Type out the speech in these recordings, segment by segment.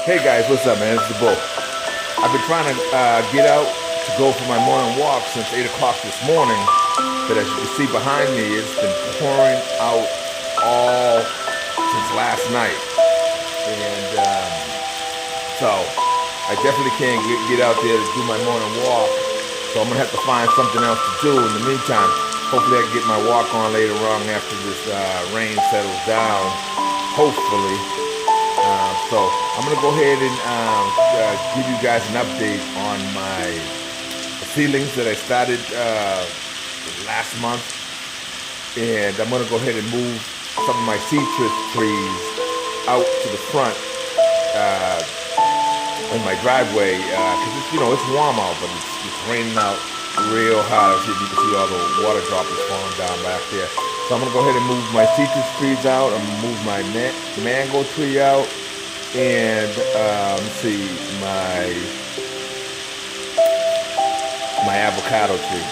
Hey guys, what's up, man? It's the Bull. I've been trying to get out to go for my morning walk since 8 o'clock this morning, but as you can see behind me, it's been pouring out all since last night. And so I definitely can't get out there to do my morning walk, so I'm going to have to find something else to do in the meantime. Hopefully I can get my walk on later on after this rain settles down, hopefully. So I'm going to go ahead and give you guys an update on my seedlings that I started last month. And I'm going to go ahead and move some of my citrus trees out to the front in my driveway because it's warm out, but it's raining out real hard. You can see all the water droplets falling down back there. So I'm going to go ahead and move my citrus trees out. I'm going to move my mango tree out. And let's see, my avocado tree.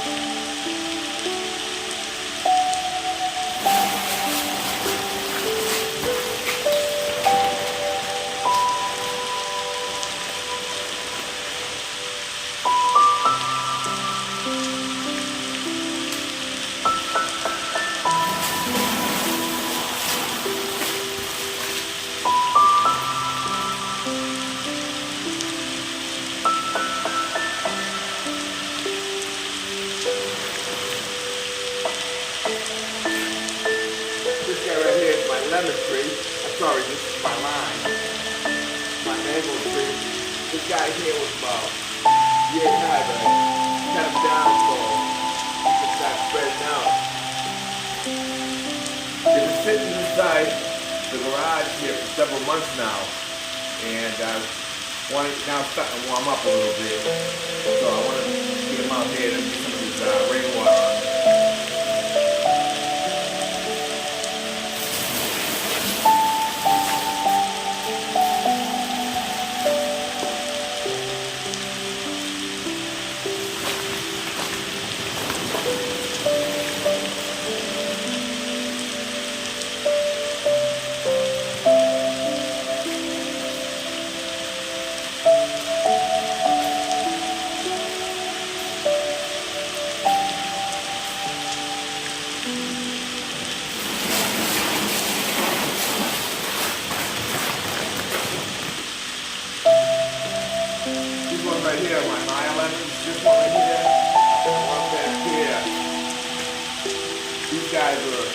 This guy right here is my lemon tree. I'm sorry, this is my lime. My mango tree. This guy here was about year and a half, but I cut him down so he can start spreading out. They've been sitting inside the garage here for several months now, and now it's starting to warm up a little bit. So I want to get him out here and get some of this rainwater on. Right here, my Maya lemons, this one right here, and one back here. These guys are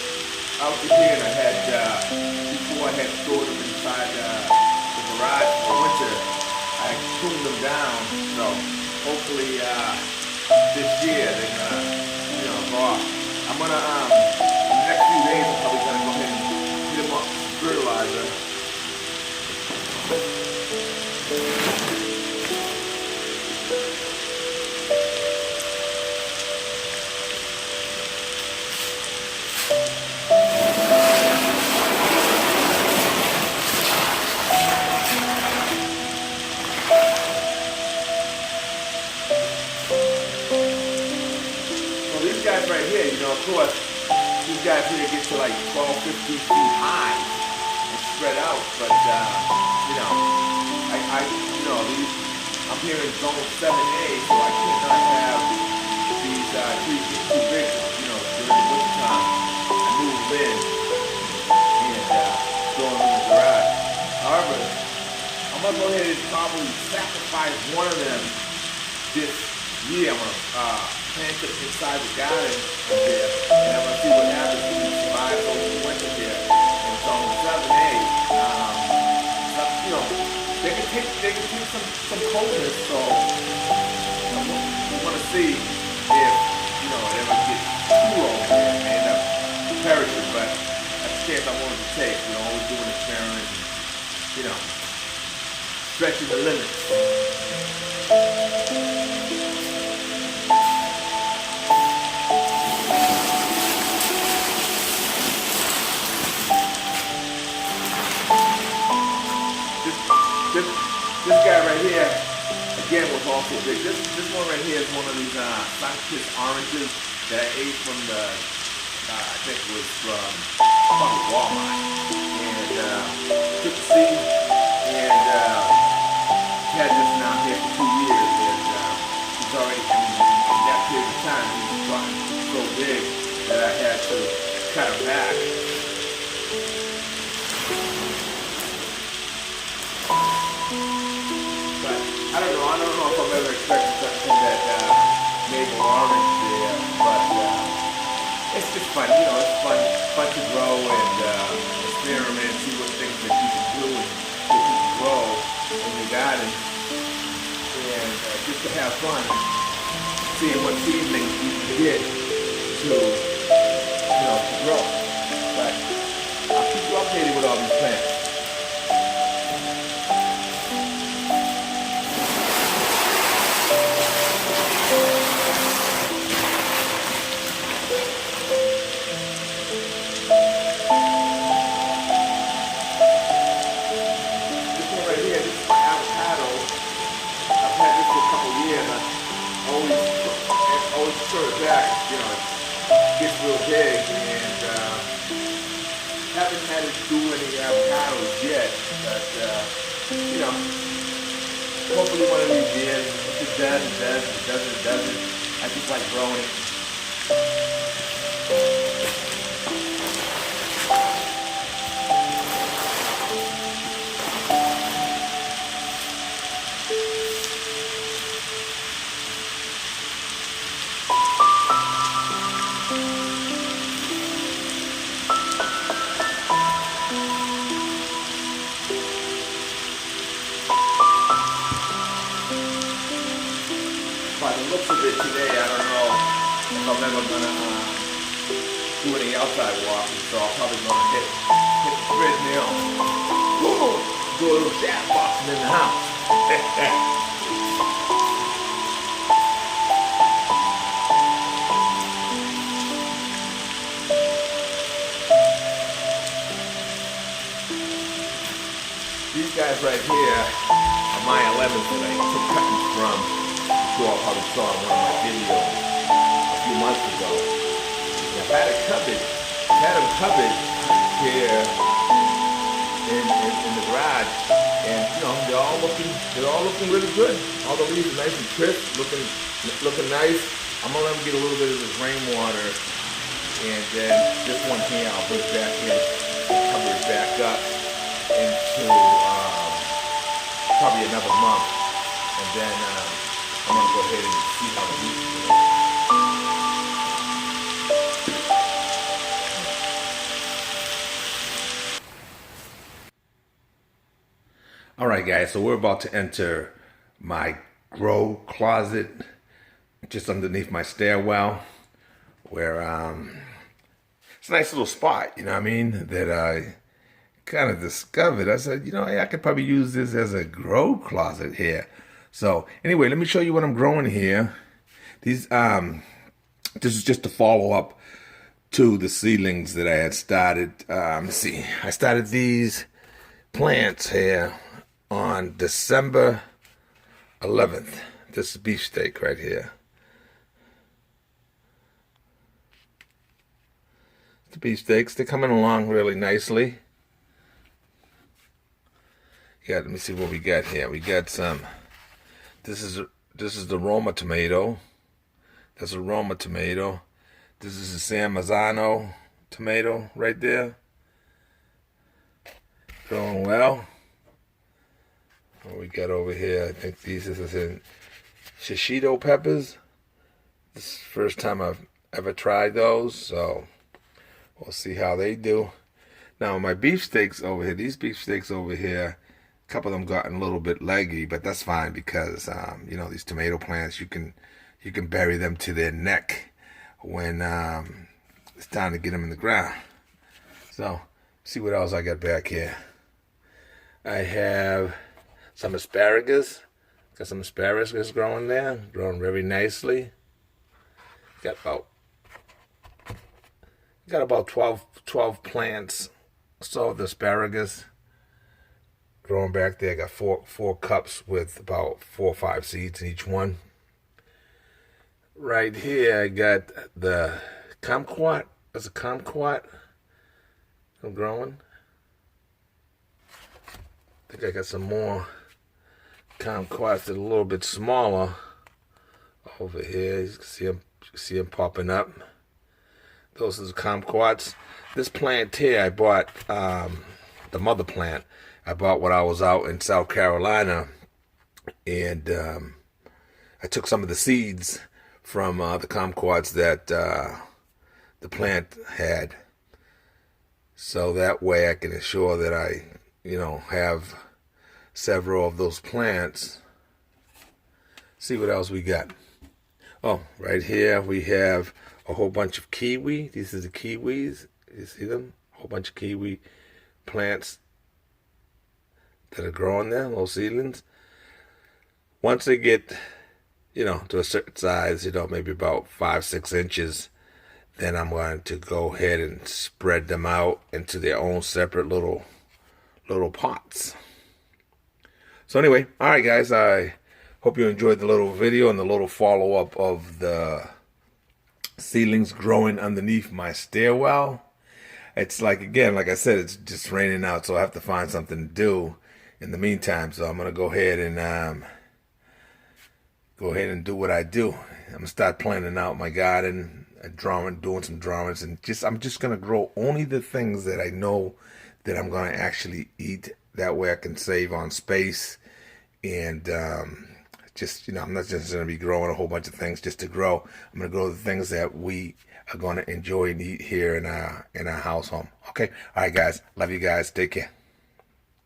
out to here, and I had, before I had stored them inside the garage for winter, I pruned them down, so hopefully this year they're gonna, go off. I'm gonna, in the next few days, I'm probably gonna go ahead and get them up with fertilizer. These guys right here, of course, these guys here get to like 12, 15 feet high and spread out, but, I'm here in zone 7A, so I cannot have these trees get too big, during the winter time. I move them in and throw them in the garage. However, I'm going to go ahead and probably sacrifice one of them this year. I'm going to plant it inside the garden up there, and I'm going to see what happens if we survive over the winter here in zone 7A. They can take some coldness, so we want to see if, it ever gets too low and end up perishing, but that's the chance I wanted to take, always doing experiments and, stretching the limits. This guy right here, again, was also big. This one right here is one of these sun-kissed oranges that I ate from the, I think it was from probably Walmart. And took the seed and big that I had to cut them back. But I don't know if I'm ever expecting something that maple orange there, but it's just fun, you know, it's fun to grow and experiment, see what things that you can do and that you can grow in your garden, and just to have fun, seeing what seedlings you can get to, you know, to grow. But I'll keep you updated with all these plants. Back, you know, it gets real big, and haven't had to do any avocados yet, but you know, hopefully one of these years, if it does, it does, if it doesn't, it doesn't. I just like growing it. By the looks of it today, I don't know if I'm ever gonna do any outside walking, so I'm probably gonna hit the treadmill, do a little shadow boxing in the house. These guys right here are my 11s that I took cuttings from. I'm sure I probably saw in one of my videos a few months ago. I've had them covered here in the garage, and you know they're all looking really good. All the leaves are nice and crisp, looking nice. I'm gonna let them get a little bit of this rainwater, and then this one here I'll put it back in, cover it back up into probably another month, and then I'm going to go ahead and see how the leaves do. Alright guys, so we're about to enter my grow closet just underneath my stairwell, where it's a nice little spot, you know what I mean, that I kind of discovered. I said, you know, hey, I could probably use this as a grow closet here. So anyway, let me show you what I'm growing here. These, this is just a follow up to the seedlings that I had started. Let's see, I started these plants here on December 11th. This is beefsteak right here. The beefsteaks, they're coming along really nicely. Yeah, let me see what we got here. We got some. This is the Roma tomato. That's a Roma tomato. This is a San Marzano tomato right there. Growing well. What we got over here? I think these is in shishito peppers. This is the first time I've ever tried those, so we'll see how they do. Now my beefsteaks over here. These beefsteaks over here. A couple of them gotten a little bit leggy, but that's fine because you know, these tomato plants, you can bury them to their neck when it's time to get them in the ground. So see what else I got back here. I have some asparagus. Got some asparagus growing there, growing very nicely. Got about 12 plants. So the asparagus. Growing back there, I got four cups with about 4 or 5 seeds in each one. Right here, I got the kumquat. That's a kumquat. I'm growing. I think I got some more kumquats that are a little bit smaller over here. You can see them popping up. Those are the kumquats. This plant here, I bought the mother plant. I bought when I was out in South Carolina, and I took some of the seeds from the kumquats that the plant had, so that way I can ensure that I, have several of those plants. See what else we got. Oh, right here we have a whole bunch of kiwi. These are the kiwis. You see them? A whole bunch of kiwi plants that are growing there, little seedlings. Once they get, to a certain size, maybe about 5-6 inches, then I'm going to go ahead and spread them out into their own separate little pots. So anyway, all right, guys, I hope you enjoyed the little video and the little follow-up of the seedlings growing underneath my stairwell. It's like I said, it's just raining out, so I have to find something to do in the meantime. So I'm gonna go ahead and do what I do. I'm gonna start planning out my garden, doing some drawings, and I'm just gonna grow only the things that I know that I'm gonna actually eat. That way I can save on space, and I'm not just gonna be growing a whole bunch of things just to grow. I'm gonna grow the things that we are gonna enjoy and eat here in our house home. Okay, all right, guys, love you guys. Take care.